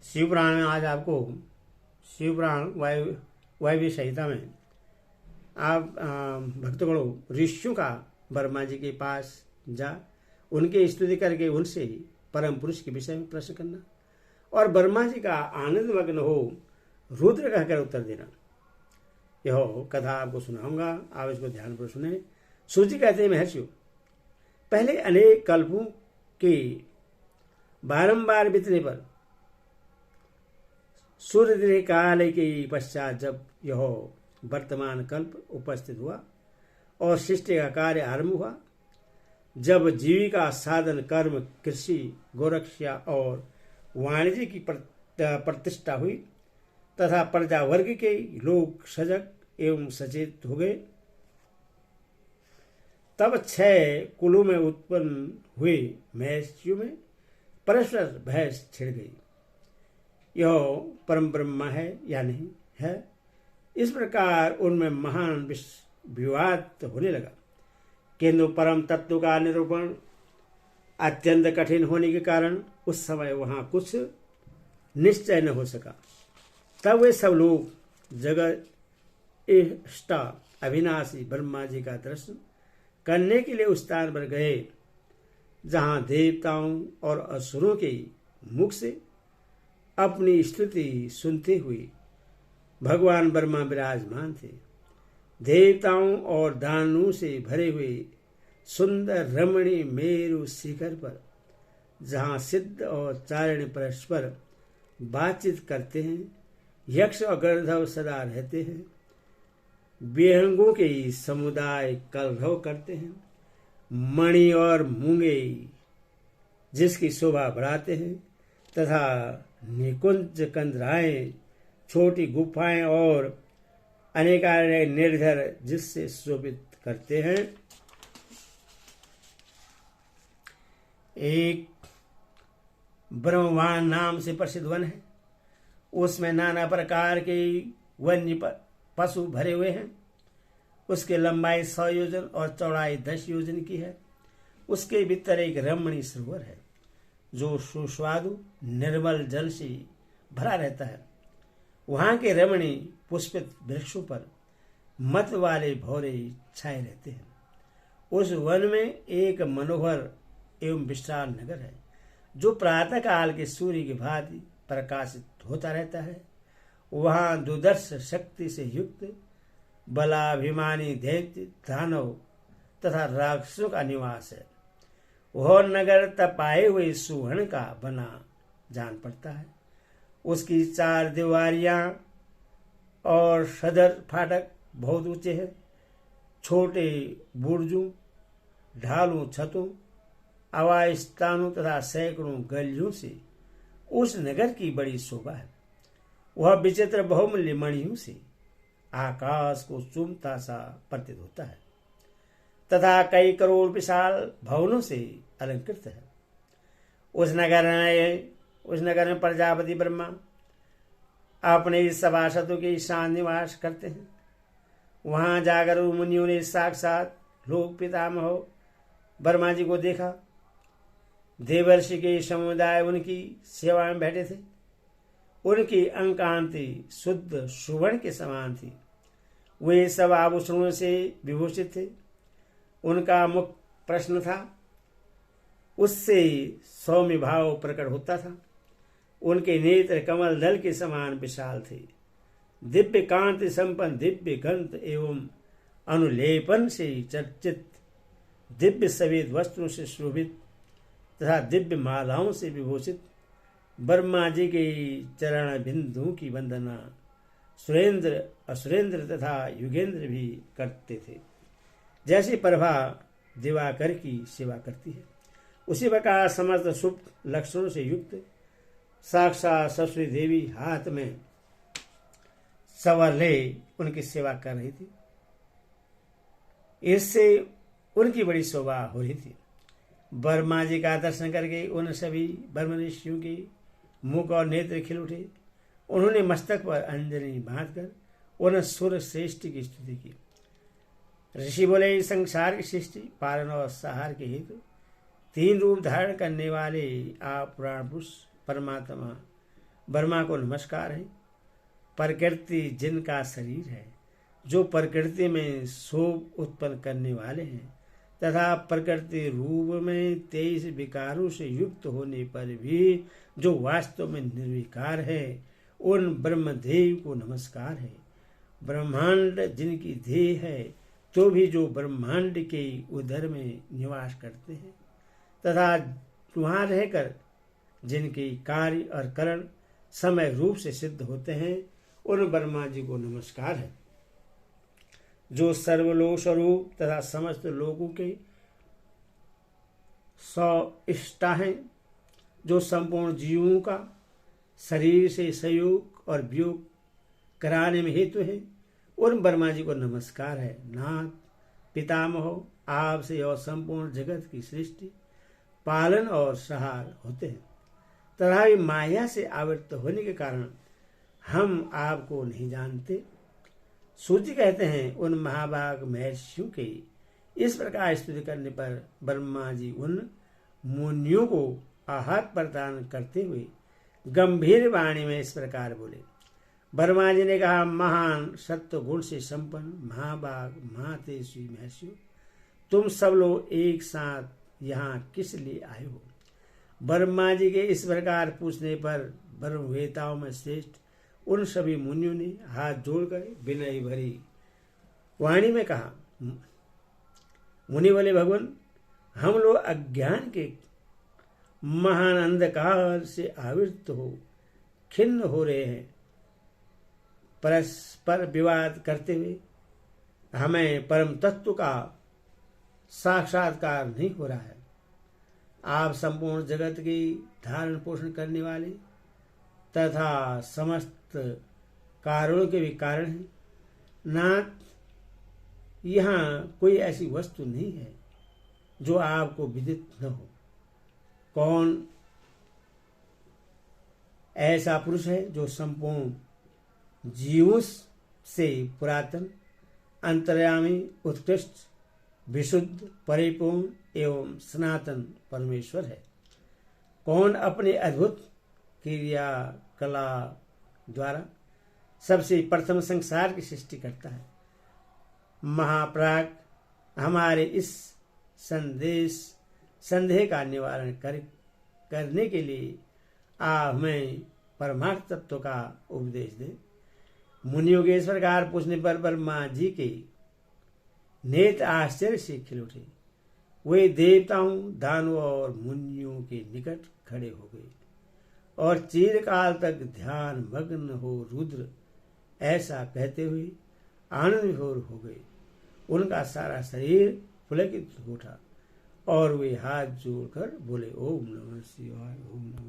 शिवपुराण में आज आपको शिवपुराण वायव्य संहिता में आप भक्तगणों ऋषियों का ब्रह्मा जी के पास जा उनकी स्तुति करके उनसे परम पुरुष के विषय में प्रश्न करना और ब्रह्मा जी का आनंद मग्न हो रुद्र कहकर उत्तर देना। यह कथा आपको सुनाऊंगा, आप इसको ध्यानपूर्वक सुने। सूर्य कहते हैं महर्षियों, पहले अनेक कल्पों के बारंबार बीतने पर सूर्य काल के पश्चात जब यह वर्तमान कल्प उपस्थित हुआ और सृष्टि का कार्य आरंभ हुआ, जब जीविका साधन कर्म कृषि गोरक्षा और वाणिज्य की प्रतिष्ठा हुई तथा प्रजा वर्ग के लोग सजग एवं सचेत हो गए, तब 6 कुलों में उत्पन्न हुए महर्षियों में परस्पर बहस छिड़ गई, यह परम ब्रह्मा है या नहीं है। इस प्रकार उनमें महान विवाद होने लगा, किंतु परम तत्व का निरूपण अत्यंत कठिन होने के कारण उस समय वहां कुछ निश्चय न हो सका। तब वे सब लोग जगत इष्टा अविनाशी ब्रह्मा जी का दर्शन करने के लिए उस स्थान पर गए जहां देवताओं और असुरों के मुख से अपनी स्तुति सुनते हुए भगवान ब्रह्मा विराजमान थे। देवताओं और दानवों से भरे हुए सुंदर रमणीय मेरु शिखर पर जहाँ सिद्ध और चारण परस्पर बातचीत करते हैं, यक्ष और गंधर्व सदा रहते हैं, विहंगों के समुदाय कलरव करते हैं, मणि और मूंगे जिसकी शोभा बढ़ाते हैं तथा निकुंज कंदराएं छोटी गुफाएं और अनेकानेक निर्झर जिससे शोभित करते हैं। एक ब्रह्मवान नाम से प्रसिद्ध वन है, उसमें नाना प्रकार के वन्य पशु भरे हुए हैं। उसकी लंबाई 100 योजन और चौड़ाई 10 योजन की है। उसके भीतर एक रमणीय सरोवर है जो सुस्वादु निर्मल जल से भरा रहता है। वहां के रमणीय पुष्पित वृक्षों पर मत वाले भौरे छाए रहते हैं। उस वन में एक मनोहर एवं विशाल नगर है जो प्रातः काल के सूर्य की भांति प्रकाशित होता रहता है। वहां दुर्दर्श शक्ति से युक्त बलाभिमानी दैत्य दानव तथा राक्षसों का निवास है। वह नगर तपाए हुए सुवर्ण का बना जान पड़ता है। उसकी 4 दीवारियां और सदर फाटक बहुत ऊंचे हैं। छोटे बुर्जों, ढालों छतों, आवास स्थानों तथा सैकड़ों गलियों से उस नगर की बड़ी शोभा है। वह विचित्र बहुमूल्य मणियों से आकाश को चूमता सा प्रतीत होता है तथा कई करोड़ विशाल भवनों से अलंकृत है। उस नगर में प्रजापति ब्रह्मा अपने सभासदों के ईशान निवास करते हैं। वहां जाकर मुनियों ने साक्षात लोक पितामह ब्रह्मा जी को देखा। देवर्षि के समुदाय उनकी सेवा में बैठे थे। उनकी अंकांति शुद्ध सुवर्ण के समान थी। वे सब आभूषणों से विभूषित थे। उनका मुख प्रश्न था, उससे सौम्य भाव प्रकट होता था। उनके नेत्र कमल दल के समान विशाल थे। दिव्य कांति संपन्न, दिव्य गंध एवं अनुलेपन से चर्चित, दिव्य सफेद वस्त्रों से शोभित तथा दिव्य मालाओं से विभूषित ब्रह्मा जी के चरण बिंदु की वंदना सुरेंद्र असुरेंद्र तथा युगेंद्र भी करते थे। जैसे प्रभा दिवाकर की सेवा करती है, उसी प्रकार समस्त शुभ लक्षणों से युक्त साक्षात सरस्वती देवी हाथ में सवर ले उनकी सेवा कर रही थी। इससे उनकी बड़ी शोभा हो रही थी। ब्रह्मा जी का दर्शन करके उन सभी ब्रह्म ऋषियों के मुख और नेत्र खिल उठे। उन्होंने मस्तक पर अंजलि बांधकर उन सुर श्रेष्ठ की स्तुति की। ऋषि बोले, संसार की सृष्टि पालन और सहार के हेतु 3 रूप धारण करने वाले आप पुराण पुरुष परमात्मा ब्रह्मा को नमस्कार है। प्रकृति जिनका शरीर है, जो प्रकृति में शोभ उत्पन्न करने वाले हैं तथा प्रकृति रूप में 23 विकारों से युक्त होने पर भी जो वास्तव में निर्विकार है, उन ब्रह्मदेव को नमस्कार है। ब्रह्मांड जिनकी देह है, तो भी जो ब्रह्मांड के उदर में निवास करते हैं तथा वहां रहकर जिनके कार्य और करण समय रूप से सिद्ध होते हैं, उन ब्रह्मा जी को नमस्कार है। जो सर्वलोक स्वरूप तथा समस्त लोगों के इष्टा हैं, जो संपूर्ण जीवों का शरीर से संयोग और वियोग कराने में हेतु है, उन ब्रह्मा जी को नमस्कार है। नाथ पितामह आपसे और संपूर्ण जगत की सृष्टि, पालन और सहार होते हैं तथा माया से आवृत्त होने के कारण हम आपको नहीं जानते। सूची कहते हैं, उन महाभाग महर्षियों के इस प्रकार स्तुति करने पर ब्रह्मा जी उन मुनियों को आहार प्रदान करते हुए गंभीर वाणी में इस प्रकार बोले। ब्रह्मा जी ने कहा, महान सत्व गुण से संपन्न महाभाग महातेजस्वी महर्षियों, तुम सब लोग एक साथ यहाँ किस लिए आए हो? ब्रह्मा जी के इस प्रकार पूछने पर ब्रह्मवेताओं में श्रेष्ठ उन सभी मुनियों ने हाथ जोड़कर विनय भरी वाणी में कहा, मुनि बोले, भगवान, हम लोग अज्ञान के महान अंधकार से आवृत हो खिन्न हो रहे हैं। परस्पर विवाद करते हुए हमें परम तत्व का साक्षात्कार नहीं हो रहा है। आप संपूर्ण जगत की धारण पोषण करने वाले तथा समस्त कारणों के भी कारण हैं। नाथ, यहाँ कोई ऐसी वस्तु नहीं है जो आपको विदित न हो। कौन ऐसा पुरुष है जो संपूर्ण जीवों से पुरातन, अंतर्यामी, उत्कृष्ट, विशुद्ध, परिपूर्ण एवं सनातन परमेश्वर है? कौन अपने अद्भुत क्रिया कला द्वारा सबसे प्रथम संसार की सृष्टि करता है? महाप्राग, हमारे इस संदेह का निवारण करने के लिए आप हमें परमार्थ तत्व का उपदेश दें। मुनियों के इस प्रकार पूछने पर ब्रह्मा जी के नेत्र आश्चर्य से खिल उठे। वे देवताओं, दानवों और मुनियों के निकट खड़े हो गए और चिरकाल तक ध्यान मग्न हो रुद्र ऐसा कहते हुए आनंद विभोर हो गए। उनका सारा शरीर पुलकित हो उठा और वे हाथ जोड़कर बोले, ओम नमः शिवाय, ओम नमः